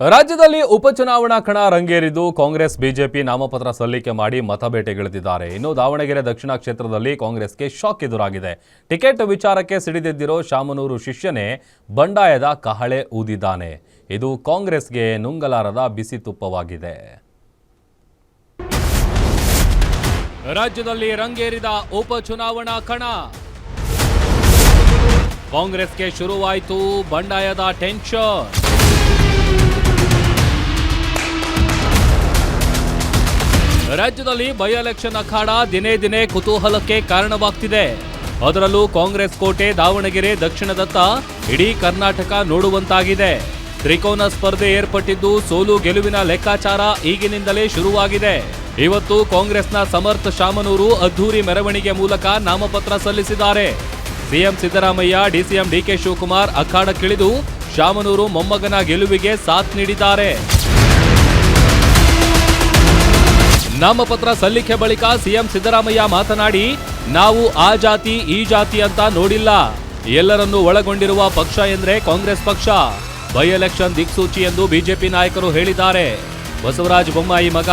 ರಾಜ್ಯದಲ್ಲಿ ಉಪಚುನಾವಣಾ ಕಣ ರಂಗೇರಿದ್ದು ಕಾಂಗ್ರೆಸ್ ಬಿಜೆಪಿ ನಾಮಪತ್ರ ಸಲ್ಲಿಕೆ ಮಾಡಿ ಮತಬೇಟೆಗಿಳಿದಿದ್ದಾರೆ. ಇನ್ನು ದಾವಣಗೆರೆ ದಕ್ಷಿಣ ಕ್ಷೇತ್ರದಲ್ಲಿ ಕಾಂಗ್ರೆಸ್ಗೆ ಶಾಕ್ ಎದುರಾಗಿದೆ. ಟಿಕೆಟ್ ವಿಚಾರಕ್ಕೆ ಸಿಡಿದೆದ್ದಿರೋ ಶಾಮನೂರು ಶಿಷ್ಯನೇ ಬಂಡಾಯದ ಕಹಳೆ ಊದಿದ್ದಾನೆ. ಇದು ಕಾಂಗ್ರೆಸ್ಗೆ ನುಂಗಲಾರದ ಬಿಸಿ ತುಪ್ಪವಾಗಿದೆ. ರಾಜ್ಯದಲ್ಲಿ ರಂಗೇರಿದ ಉಪಚುನಾವಣಾ ಕಣ. ಕಾಂಗ್ರೆಸ್ಗೆ ಶುರುವಾಯಿತು ಬಂಡಾಯದ ಟೆನ್ಷನ್. ರಾಜ್ಯದಲ್ಲಿ ಬೈ ಎಲೆಕ್ಷನ್ ಅಖಾಡ ದಿನೇ ದಿನೇ ಕುತೂಹಲಕ್ಕೆ ಕಾರಣವಾಗ್ತಿದೆ. ಅದರಲ್ಲೂ ಕಾಂಗ್ರೆಸ್ ಕೋಟೆ ದಾವಣಗೆರೆ ದಕ್ಷಿಣದತ್ತ ಇಡೀ ಕರ್ನಾಟಕ ನೋಡುವಂತಾಗಿದೆ. ತ್ರಿಕೋನ ಸ್ಪರ್ಧೆ ಏರ್ಪಟ್ಟಿದ್ದು ಸೋಲು ಗೆಲುವಿನ ಲೆಕ್ಕಾಚಾರ ಈಗಿನಿಂದಲೇ ಶುರುವಾಗಿದೆ. ಇವತ್ತು ಕಾಂಗ್ರೆಸ್ನ ಸಮರ್ಥ ಶಾಮನೂರು ಅದ್ಧೂರಿ ಮೆರವಣಿಗೆ ಮೂಲಕ ನಾಮಪತ್ರ ಸಲ್ಲಿಸಿದ್ದಾರೆ. ಸಿಎಂ ಸಿದ್ದರಾಮಯ್ಯ, ಡಿಸಿಎಂ ಡಿಕೆ ಶಿವಕುಮಾರ್ ಅಖಾಡಕ್ಕಿಳಿದು ಶಾಮನೂರು ಮೊಮ್ಮಗನ ಗೆಲುವಿಗೆ ಸಾಥ್ ನೀಡಿದ್ದಾರೆ. ನಾಮಪತ್ರ ಸಲ್ಲಿಕೆ ಬಳಿಕ ಸಿಎಂ ಸಿದ್ದರಾಮಯ್ಯ ಮಾತನಾಡಿ, ನಾವು ಆ ಜಾತಿ ಈ ಜಾತಿ ಅಂತ ನೋಡಿಲ್ಲ, ಎಲ್ಲರನ್ನೂ ಒಳಗೊಂಡಿರುವ ಪಕ್ಷ ಎಂದ್ರೆ ಕಾಂಗ್ರೆಸ್ ಪಕ್ಷ. ಬೈ ಎಲೆಕ್ಷನ್ ದಿಕ್ಸೂಚಿ ಎಂದು ಬಿಜೆಪಿ ನಾಯಕರು ಹೇಳಿದ್ದಾರೆ. ಬಸವರಾಜ ಬೊಮ್ಮಾಯಿ ಮಗ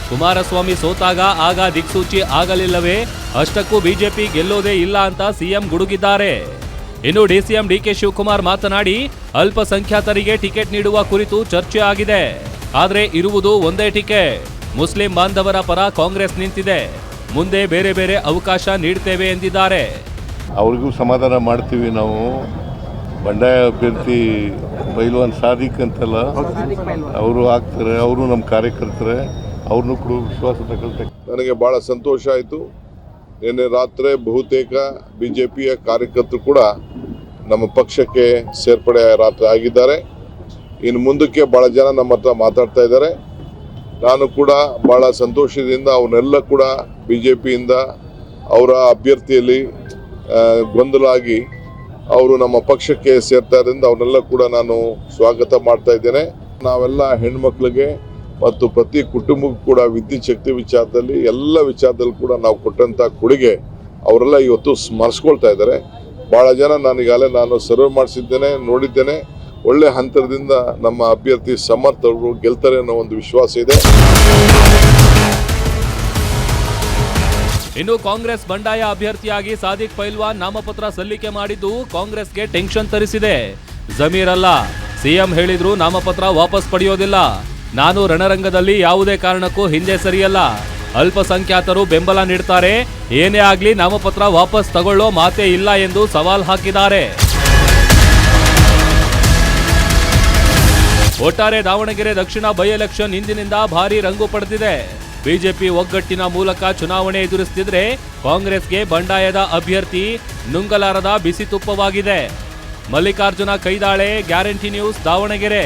ಕುಮಾರಸ್ವಾಮಿ ಸೋತಾಗ ಆಗ ದಿಕ್ಸೂಚಿ ಆಗಲಿಲ್ಲವೇ, ಅಷ್ಟಕ್ಕೂ ಬಿಜೆಪಿ ಗೆಲ್ಲೋದೇ ಇಲ್ಲ ಅಂತ ಸಿಎಂ ಗುಡುಗಿದ್ದಾರೆ. ಇನ್ನು ಡಿಸಿಎಂ ಡಿಕೆ ಶಿವಕುಮಾರ್ ಮಾತನಾಡಿ, ಅಲ್ಪಸಂಖ್ಯಾತರಿಗೆ ಟಿಕೆಟ್ ನೀಡುವ ಕುರಿತು ಚರ್ಚೆ ಆಗಿದೆ. ಆದರೆ ಇರುವುದು ಒಂದೇ ಟಿಕೆಟ್. ಮುಸ್ಲಿಂ ಬಾಂಧವರ ಪರ ಕಾಂಗ್ರೆಸ್ ನಿಂತಿದೆ. ಮುಂದೆ ಬೇರೆ ಬೇರೆ ಅವಕಾಶ ನೀಡ್ತೇವೆ ಎಂದಿದ್ದಾರೆ. ಅವ್ರಿಗೂ ಸಮಾಧಾನ ಮಾಡ್ತೀವಿ. ನಾವು ಬಂಡಾಯ ಅಭ್ಯರ್ಥಿ ಪೈಲ್ವಾನ್ ಸಾದಿಕ್ ಅಂತಲ್ಲ, ಅವರು ಆಗ್ತಾರೆ, ಅವರು ನಮ್ಮ ಕಾರ್ಯಕರ್ತರೆ, ಅವ್ರನ್ನೂ ಕೂಡ ವಿಶ್ವಾಸ ತಗೊಳ್ತಾರೆ. ನನಗೆ ಭಾಳ ಸಂತೋಷ ಆಯಿತು. ನಿನ್ನೆ ರಾತ್ರಿ ಬಹುತೇಕ ಬಿಜೆಪಿಯ ಕಾರ್ಯಕರ್ತರು ಕೂಡ ನಮ್ಮ ಪಕ್ಷಕ್ಕೆ ಸೇರ್ಪಡೆ ರಾತ್ರಿ ಆಗಿದ್ದಾರೆ. ಇನ್ನು ಮುಂದಕ್ಕೆ ಭಾಳ ಜನ ನಮ್ಮ ಹತ್ರ ಮಾತಾಡ್ತಾ ಇದ್ದಾರೆ. ನಾನು ಕೂಡ ಭಾಳ ಸಂತೋಷದಿಂದ ಅವನ್ನೆಲ್ಲ ಕೂಡ ಬಿಜೆಪಿಯಿಂದ ಅವರ ಅಭ್ಯರ್ಥಿಯಲ್ಲಿ ಗೊಂದಲ ಆಗಿ ಅವರು ನಮ್ಮ ಪಕ್ಷಕ್ಕೆ ಸೇರ್ತಾ ಇದ್ದರಿಂದ ಅವನ್ನೆಲ್ಲ ಕೂಡ ನಾನು ಸ್ವಾಗತ ಮಾಡ್ತಾ ಇದ್ದೇನೆ. ನಾವೆಲ್ಲ ಹೆಣ್ಮಕ್ಳಿಗೆ ಮತ್ತು ಪ್ರತಿ ಕುಟುಂಬಕ್ಕೂ ಕೂಡ ವಿದ್ಯುತ್ ಶಕ್ತಿ ವಿಚಾರದಲ್ಲಿ ಎಲ್ಲ ವಿಚಾರದಲ್ಲಿ ಕೂಡ ನಾವು ಕೊಟ್ಟಂಥ ಕೊಡುಗೆ ಅವರೆಲ್ಲ ಇವತ್ತು ಸ್ಮರಿಸ್ಕೊಳ್ತಾ ಇದ್ದಾರೆ. ಭಾಳ ಜನ ನಾನು ಸರ್ವೆ ಮಾಡಿಸಿದ್ದೇನೆ, ನೋಡಿದ್ದೇನೆ. ಒಳ್ಳೆ ಹಂತದಿಂದ ನಮ್ಮ ಅಭ್ಯರ್ಥಿ ಸಮರ್ಥರು ಗೆಲ್ತಾರೆ ಅನ್ನೋ ಒಂದು ವಿಶ್ವಾಸ ಇದೆ. ಇನ್ನು ಕಾಂಗ್ರೆಸ್ ಬಂಡಾಯ ಅಭ್ಯರ್ಥಿಯಾಗಿ ಸಾದಿಕ್ ಪೈಲ್ವಾನ್ ನಾಮಪತ್ರ ಸಲ್ಲಿಕೆ ಮಾಡಿದ್ದು ಕಾಂಗ್ರೆಸ್ಗೆ ಟೆನ್ಷನ್ ತರಿಸಿದೆ. ಜಮೀರ್ ಅಲ್ಲ, ಸಿಎಂ ಹೇಳಿದ್ರು ನಾಮಪತ್ರ ವಾಪಸ್ ಪಡೆಯೋದಿಲ್ಲ. ನಾನು ರಣರಂಗದಲ್ಲಿ ಯಾವುದೇ ಕಾರಣಕ್ಕೂ ಹಿಂದೆ ಸರಿಯಲ್ಲ. ಅಲ್ಪಸಂಖ್ಯಾತರು ಬೆಂಬಲ ನೀಡ್ತಾರೆ, ಏನೇ ಆಗ್ಲಿ ನಾಮಪತ್ರ ವಾಪಸ್ ತಗೊಳ್ಳೋ ಮಾತೇ ಇಲ್ಲ ಎಂದು ಸವಾಲ್ ಹಾಕಿದ್ದಾರೆ. ಒಟ್ಟಾರೆ ದಾವಣಗೆರೆ ದಕ್ಷಿಣ ಬೈ ಎಲೆಕ್ಷನ್ ಇಂದಿನಿಂದ ಭಾರೀ ರಂಗು ಪಡೆದಿದೆ. ಬಿಜೆಪಿ ಒಗ್ಗಟ್ಟಿನ ಮೂಲಕ ಚುನಾವಣೆ ಎದುರಿಸುತ್ತಿದ್ರೆ ಕಾಂಗ್ರೆಸ್ಗೆ ಬಂಡಾಯದ ಅಭ್ಯರ್ಥಿ ನುಂಗಲಾರದ ಬಿಸಿ ತುಪ್ಪವಾಗಿದೆ. Mallikarjuna Kaidale, guarantee news, Davanagere.